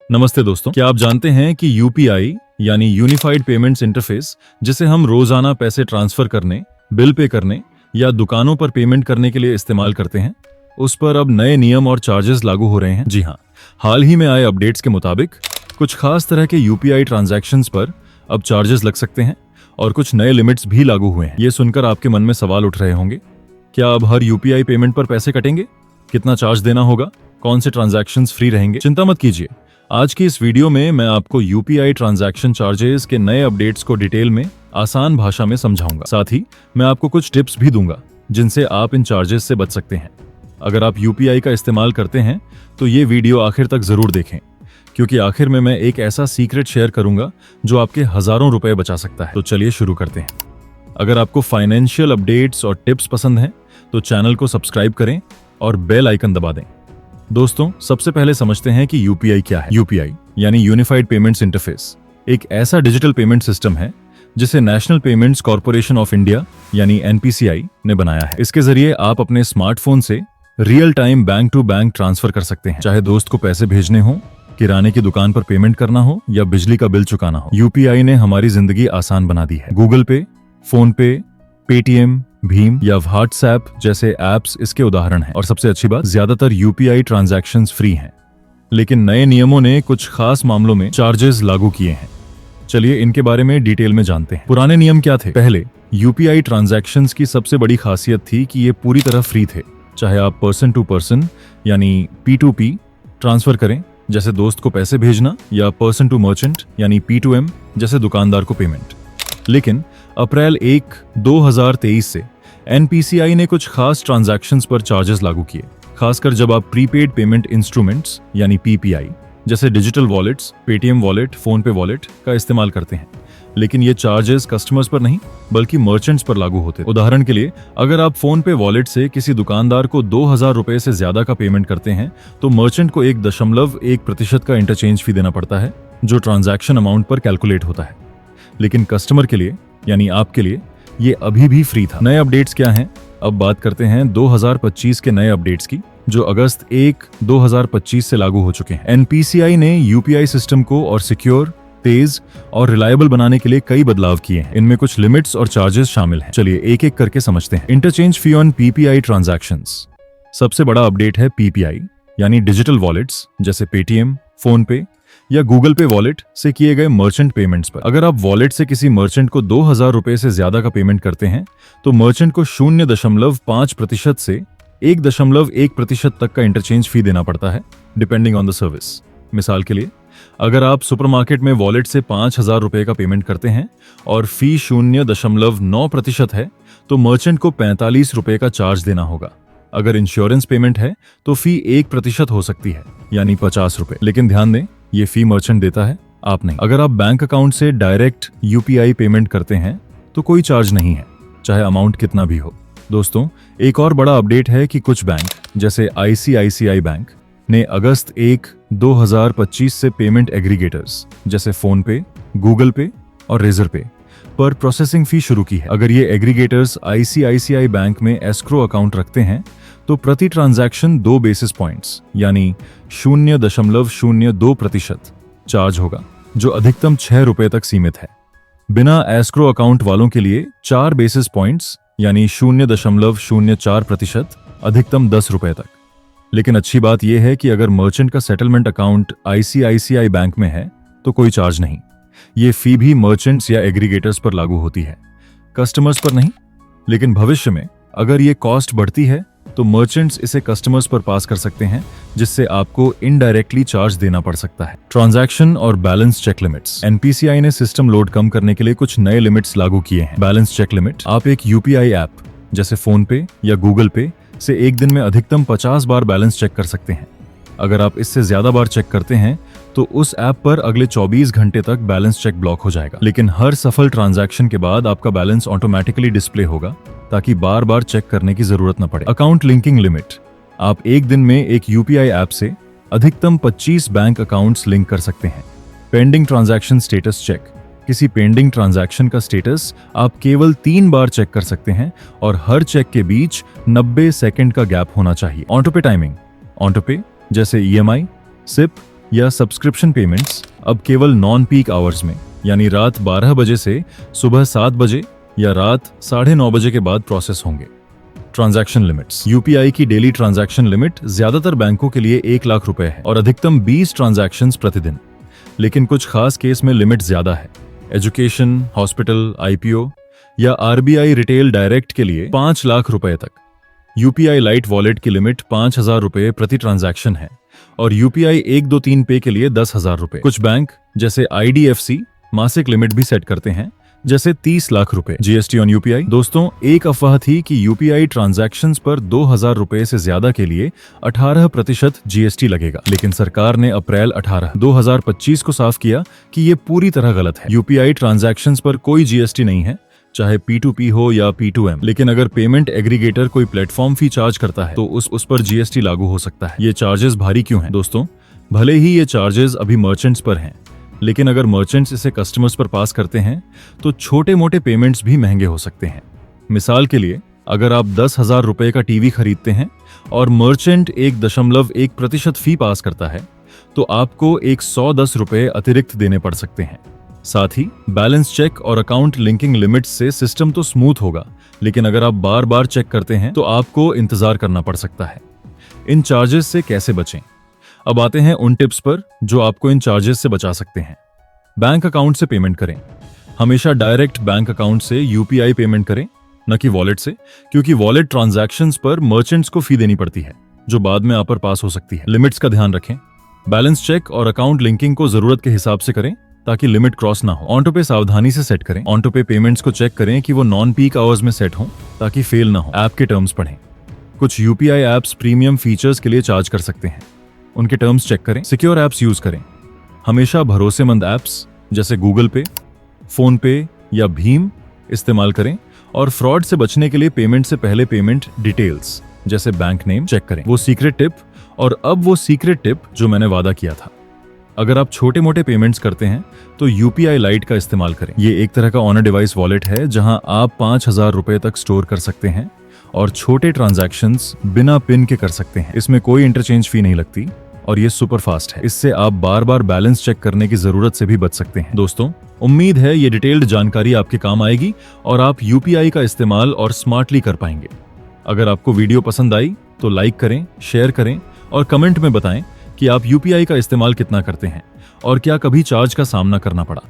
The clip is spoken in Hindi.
नमस्ते दोस्तों, क्या आप जानते हैं कि यूपीआई यानी यूनिफाइड पेमेंट्स इंटरफेस, जिसे हम रोजाना पैसे ट्रांसफर करने, बिल पे करने या दुकानों पर पेमेंट करने के लिए इस्तेमाल करते हैं, उस पर अब नए नियम और चार्जेस लागू हो रहे हैं। जी हाँ, हाल ही में आए अपडेट्स के मुताबिक कुछ खास तरह के यूपीआई ट्रांजैक्शंस पर अब चार्जेस लग सकते हैं और कुछ नए लिमिट्स भी लागू हुए हैं। ये सुनकर आपके मन में सवाल उठ रहे होंगे, क्या अब हर यूपीआई पेमेंट पर पैसे कटेंगे? कितना चार्ज देना होगा? कौन से ट्रांजैक्शंस फ्री रहेंगे? चिंता मत कीजिए, आज की इस वीडियो में मैं आपको यूपीआई ट्रांजैक्शन चार्जेस के नए अपडेट्स को डिटेल में आसान भाषा में समझाऊंगा। साथ ही मैं आपको कुछ टिप्स भी दूंगा जिनसे आप इन चार्जेस से बच सकते हैं। अगर आप यूपीआई का इस्तेमाल करते हैं तो ये वीडियो आखिर तक जरूर देखें, क्योंकि आखिर में मैं एक ऐसा सीक्रेट शेयर करूंगा जो आपके हजारों रुपए बचा सकता है। तो चलिए शुरू करते हैं। अगर आपको फाइनेंशियल अपडेट्स और टिप्स पसंद हैं तो चैनल को सब्सक्राइब करें और बेल आइकन दबा दें। दोस्तों, सबसे पहले समझते हैं कि यूपीआई क्या है। यूपीआई यानी यूनिफाइड पेमेंट्स इंटरफेस एक ऐसा डिजिटल पेमेंट सिस्टम है जिसे national payments corporation of India यानी एनपीसीआई ने बनाया है। इसके जरिए आप अपने स्मार्टफोन से real time bank to bank transfer कर सकते हैं, चाहे दोस्त को पैसे भेजने हो, किराने की दुकान पर पेमेंट करना हो या बिजली का बिल चुकाना हो। यूपीआई ने हमारी जिंदगी आसान बना दी है। गूगल पे, फोन पे, पेटीएम, भीम या व्हाट्सएप जैसे ऐप्स इसके उदाहरण हैं। और सबसे अच्छी बात, ज्यादातर यूपीआई ट्रांजैक्शंस फ्री हैं, लेकिन नए नियमों ने कुछ खास मामलों में चार्जेस लागू किए हैं। चलिए इनके बारे में डिटेल में जानते हैं। पुराने नियम क्या थे? पहले यूपीआई ट्रांजैक्शंस की सबसे बड़ी खासियत थी कि ये पूरी तरह फ्री थे, चाहे आप पर्सन टू पर्सन यानी P2P ट्रांसफर करें, जैसे दोस्त को पैसे भेजना, या पर्सन टू मर्चेंट यानी P2M जैसे दुकानदार को पेमेंट। लेकिन अप्रैल 1, 2023 से एनपीसीआई ने कुछ खास ट्रांजैक्शंस पर चार्जेस लागू किए, खासकर जब आप प्रीपेड पेमेंट इंस्ट्रूमेंट्स यानी पीपीआई जैसे digital wallets, Paytm wallet, phone पे वॉलेट का इस्तेमाल करते हैं। लेकिन ये चार्जेस कस्टमर्स पर नहीं बल्कि मर्चेंट्स पर लागू होते हैं। उदाहरण के लिए, अगर आप फोन पे वॉलेट से किसी दुकानदार को 2000 रुपए से ज्यादा का पेमेंट करते हैं तो मर्चेंट को 1.1% का इंटरचेंज फी देना पड़ता है, जो ट्रांजैक्शन अमाउंट पर कैलकुलेट होता है। लेकिन कस्टमर के लिए यानी आपके लिए ये अभी भी फ्री था। नए अपडेट्स क्या हैं? अब बात करते हैं 2025 के नए अपडेट्स की, जो अगस्त 1, 2025 से लागू हो चुके हैं। एनपीसीआई ने यूपीआई सिस्टम को और सिक्योर, तेज और रिलायबल बनाने के लिए कई बदलाव किए हैं। इनमें कुछ लिमिट्स और चार्जेस शामिल हैं। चलिए एक एक करके समझते हैं। Interchange fee on PPI transactions. सबसे बड़ा अपडेट है पीपीआई यानी डिजिटल वॉलेट्स जैसे पेटीएम, फोन पे या गूगल पे वॉलेट से किए गए मर्चेंट पेमेंट्स पर। अगर आप वॉलेट से किसी मर्चेंट को 2000 रुपए से ज्यादा का पेमेंट करते हैं तो मर्चेंट को 0.5% से 1.1% तक का इंटरचेंज फी देना पड़ता है, डिपेंडिंग ऑन द सर्विस। मिसाल के लिए, अगर आप सुपरमार्केट में वॉलेट से 5000 रुपए का पेमेंट करते हैं और फी 0.9% है तो मर्चेंट को 45 रुपए का चार्ज देना होगा। अगर इंश्योरेंस पेमेंट है तो फी 1% हो सकती है, यानी 50 रुपए। लेकिन ध्यान दें, ये फी मर्चेंट देता है, आप नहीं। अगर आप बैंक अकाउंट से डायरेक्ट यूपीआई पेमेंट करते हैं तो कोई चार्ज नहीं है, चाहे अमाउंट कितना भी हो। दोस्तों, एक और बड़ा अपडेट है कि कुछ बैंक जैसे आईसीआईसीआई बैंक ने अगस्त 1, 2025 से पेमेंट एग्रीगेटर्स जैसे फोन पे, गूगल पे और रेजर पे पर प्रोसेसिंग फी शुरू की है। अगर ये एग्रीगेटर्स आईसीआईसीआई बैंक में एस्क्रो अकाउंट रखते हैं तो प्रति ट्रांजैक्शन 2 बेसिस पॉइंट्स यानी 0.02% चार्ज होगा, जो अधिकतम 6 रुपए तक सीमित है। बिना एस्क्रो अकाउंट वालों के लिए 4 बेसिस पॉइंट्स यानी 0.04%, अधिकतम 10 रुपए तक। लेकिन अच्छी बात यह है कि अगर मर्चेंट का सेटलमेंट अकाउंट आईसीआईसीआई बैंक में है तो कोई चार्ज नहीं। ये फी भी मर्चेंट्स या एग्रीगेटर्स पर लागू होती है, कस्टमर्स पर नहीं। लेकिन भविष्य में अगर ये कॉस्ट बढ़ती है तो मर्चेंट्स इसे कस्टमर्स पर पास कर सकते हैं, जिससे आपको इनडायरेक्टली चार्ज देना पड़ सकता है। ट्रांजैक्शन और बैलेंस चेक लिमिट्स। एनपीसीआई ने सिस्टम लोड कम करने के लिए कुछ नए लिमिट्स लागू किए हैं। Balance check limit. आप एक यूपीआई ऐप जैसे फोन पे या गूगल पे से एक दिन में अधिकतम 50 बार बैलेंस चेक कर सकते हैं। अगर आप इससे ज्यादा बार चेक करते हैं तो उस ऐप पर अगले 24 घंटे तक बैलेंस चेक ब्लॉक हो जाएगा। लेकिन हर सफल ट्रांजैक्शन के बाद आपका बैलेंस ऑटोमेटिकली डिस्प्ले होगा, ताकि बार बार चेक करने की जरूरत न पड़े। Account linking limit. आप एक दिन में एक यूपीआई ऐप से अधिकतम 25 बैंक अकाउंट्स लिंक कर सकते हैं। Pending transaction status check. किसी पेंडिंग ट्रांजैक्शन का स्टेटस आप केवल 3 बार चेक कर सकते हैं और हर चेक के बीच 90 सेकंड का गैप होना चाहिए। Autopay timing. ऑटोपे जैसे ईएमआई, सिप या सब्सक्रिप्शन पेमेंट्स अब केवल नॉन पीक आवर्स में यानी रात 12 बजे से सुबह 7 बजे या रात 9:30 बजे के बाद प्रोसेस होंगे। Transaction limits. यूपीआई की डेली ट्रांजैक्शन लिमिट ज्यादातर बैंकों के लिए 1 लाख रुपए है और अधिकतम 20 ट्रांजैक्शंस प्रतिदिन, लेकिन कुछ खास केस में लिमिट ज्यादा है। एजुकेशन, हॉस्पिटल, आईपीओ या आरबीआई रिटेल डायरेक्ट के लिए 5 लाख रुपए तक। यूपीआई लाइट वॉलेट की लिमिट 5,000 रुपए प्रति ट्रांजैक्शन है और यूपीआई 123 पे के लिए 10,000 रुपए। कुछ बैंक जैसे आईडीएफसी मासिक लिमिट भी सेट करते हैं, जैसे 30 लाख रुपए। GST on UPI. दोस्तों, एक अफवाह थी कि यूपीआई ट्रांजैक्शंस पर 2,000 रुपए से ज्यादा के लिए 18% जीएसटी लगेगा, लेकिन सरकार ने अप्रैल 18, 2025 को साफ किया कि ये पूरी तरह गलत है। यूपीआई ट्रांजैक्शंस पर कोई जीएसटी नहीं है, चाहे P2P हो या P2M। लेकिन अगर पेमेंट एग्रीगेटर कोई प्लेटफॉर्म फी चार्ज करता है तो उस पर जीएसटी लागू हो सकता है। ये चार्जेस भारी क्यों हैं? दोस्तों, भले ही ये चार्जेस अभी मर्चेंट्स पर हैं, लेकिन अगर मर्चेंट्स इसे कस्टमर्स पर पास करते हैं तो छोटे मोटे पेमेंट्स भी महंगे हो सकते हैं। मिसाल के लिए, अगर आप 10,000 रुपए का टीवी खरीदते हैं और मर्चेंट 1.1% फी पास करता है तो आपको 110 रुपए अतिरिक्त देने पड़ सकते हैं। साथ ही बैलेंस चेक और अकाउंट लिंकिंग लिमिट्स से सिस्टम तो स्मूथ होगा, लेकिन अगर आप बार बार चेक करते हैं तो आपको इंतजार करना पड़ सकता है। इन चार्जेस से कैसे बचें? अब आते हैं उन टिप्स पर जो आपको इन चार्जेस से बचा सकते हैं। बैंक अकाउंट से पेमेंट करें। हमेशा डायरेक्ट बैंक अकाउंट से यूपीआई पेमेंट करें, न कि वॉलेट से, क्योंकि वॉलेट ट्रांजैक्शंस पर मर्चेंट्स को फी देनी पड़ती है जो बाद में आप पर पास हो सकती है। लिमिट्स का ध्यान रखें। बैलेंस चेक और अकाउंट लिंकिंग को जरूरत के हिसाब से करें ताकि लिमिट क्रॉस ना हो। ऑन टू पे सावधानी से सेट करें। ऑन टू पे पेमेंट्स को चेक करें कि वो नॉन पीक आवर्स में सेट हों ताकि फेल ना हो। ऐप के टर्म्स पढ़ें। कुछ यूपीआई एप्स प्रीमियम फीचर्स के लिए चार्ज कर सकते हैं, उनके टर्म्स चेक करें। सिक्योर एप्स यूज करें। हमेशा भरोसेमंद एप्स जैसे गूगल पे, फोन पे या भीम इस्तेमाल करें और फ्रॉड से बचने के लिए पेमेंट से पहले पेमेंट डिटेल्स जैसे बैंक नेम चेक करें। वो सीक्रेट टिप, और अब वो सीक्रेट टिप जो मैंने वादा किया था। अगर आप छोटे मोटे पेमेंट्स करते हैं तो यूपीआई लाइट का इस्तेमाल करें। ये एक तरह का ऑन अ डिवाइस वॉलेट है जहां आप 5,000 रुपए तक स्टोर कर सकते हैं और छोटे ट्रांजैक्शंस बिना पिन के कर सकते हैं। इसमें कोई इंटरचेंज फी नहीं लगती और ये सुपर फास्ट है। इससे आप बार बार बैलेंस चेक करने की जरूरत से भी बच सकते हैं। दोस्तों, उम्मीद है ये डिटेल्ड जानकारी आपके काम आएगी और आप यूपीआई का इस्तेमाल और स्मार्टली कर पाएंगे। अगर आपको वीडियो पसंद आई तो लाइक करें, शेयर करें और कमेंट में बताएं कि आप यूपीआई का इस्तेमाल कितना करते हैं और क्या कभी चार्ज का सामना करना पड़ा।